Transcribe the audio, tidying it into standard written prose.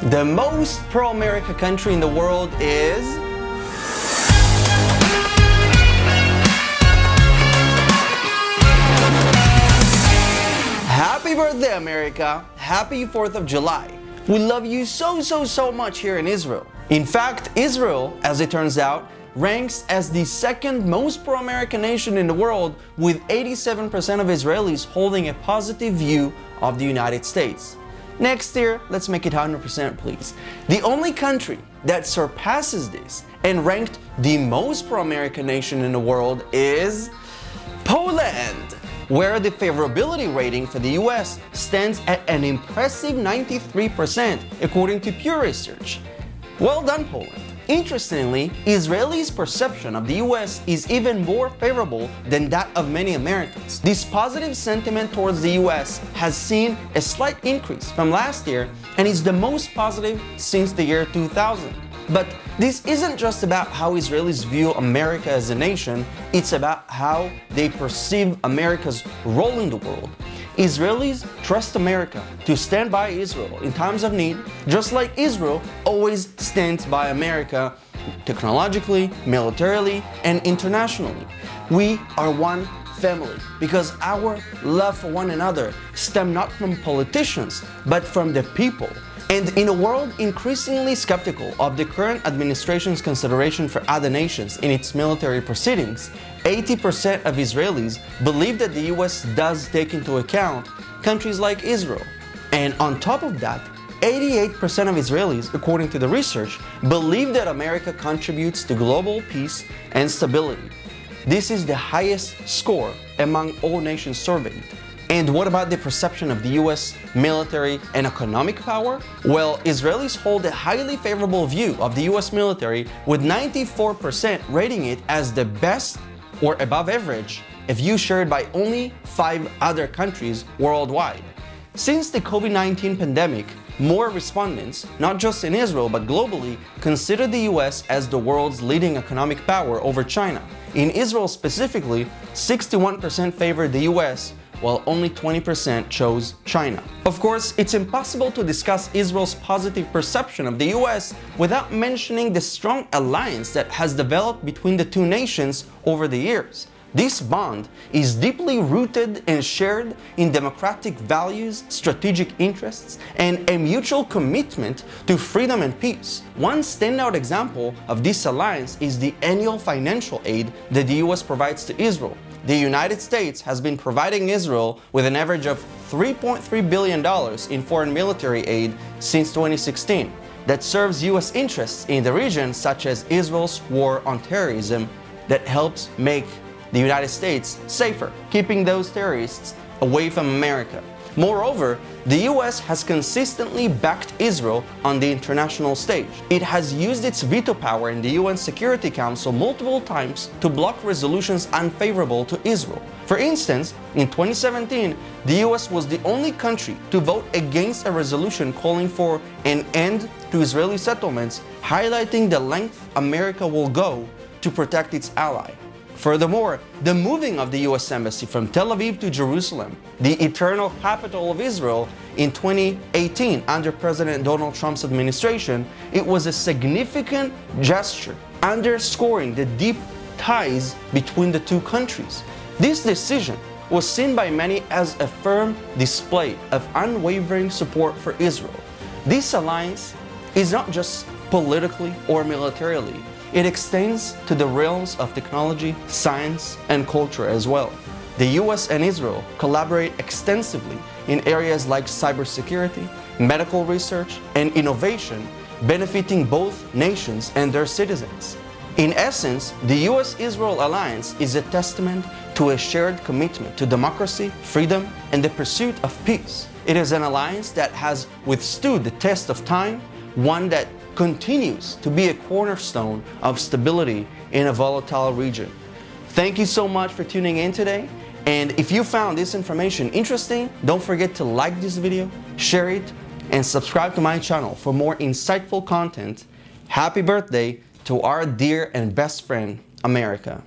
The most pro-America country in the world is... Happy birthday, America! Happy 4th of July! We love you so much here in Israel. In fact, Israel, as it turns out, ranks as the second most pro-American nation in the world, with 87% of Israelis holding a positive view of the United States. Next year, let's make it 100%, please. The only country that surpasses this and ranked the most pro-American nation in the world is Poland, where the favorability rating for the US stands at an impressive 93% according to Pew Research. Well done, Poland. Interestingly, Israelis' perception of the US is even more favorable than that of many Americans. This positive sentiment towards the US has seen a slight increase from last year and is the most positive since the year 2000. But this isn't just about how Israelis view America as a nation, it's about how they perceive America's role in the world. Israelis trust America to stand by Israel in times of need, just like Israel always stands by America technologically, militarily, and internationally. We are one family because our love for one another stems not from politicians, but from the people. And in a world increasingly skeptical of the current administration's consideration for other nations in its military proceedings, 80% of Israelis believe that the US does take into account countries like Israel. And on top of that, 88% of Israelis, according to the research, believe that America contributes to global peace and stability. This is the highest score among all nations surveyed. And what about the perception of the US military and economic power? Well, Israelis hold a highly favorable view of the US military, with 94% rating it as the best or above average, a view shared by only 5 other countries worldwide. Since the COVID-19 pandemic, more respondents, not just in Israel but globally, consider the US as the world's leading economic power over China. In Israel specifically, 61% favored the US, while only 20% chose China. Of course, it's impossible to discuss Israel's positive perception of the US without mentioning the strong alliance that has developed between the two nations over the years. This bond is deeply rooted and shared in democratic values, strategic interests, and a mutual commitment to freedom and peace. One standout example of this alliance is the annual financial aid that the US provides to Israel. The United States has been providing Israel with an average of $3.3 billion in foreign military aid since 2016 that serves US interests in the region, such as Israel's war on terrorism, that helps make the United States safer, keeping those terrorists away from America. Moreover, the US has consistently backed Israel on the international stage. It has used its veto power in the UN Security Council multiple times to block resolutions unfavorable to Israel. For instance, in 2017, the US was the only country to vote against a resolution calling for an end to Israeli settlements, highlighting the length America will go to protect its ally. Furthermore, the moving of the US Embassy from Tel Aviv to Jerusalem, the eternal capital of Israel, in 2018 under President Donald Trump's administration, it was a significant gesture underscoring the deep ties between the two countries. This decision was seen by many as a firm display of unwavering support for Israel. This alliance is not just politically or militarily. It extends to the realms of technology, science, and culture as well. The US and Israel collaborate extensively in areas like cybersecurity, medical research, and innovation, benefiting both nations and their citizens. In essence, the US-Israel alliance is a testament to a shared commitment to democracy, freedom, and the pursuit of peace. It is an alliance that has withstood the test of time, one that continues to be a cornerstone of stability in a volatile region. Thank you so much for tuning in today. And if you found this information interesting, don't forget to like this video, share it, and subscribe to my channel for more insightful content. Happy birthday to our dear and best friend, America.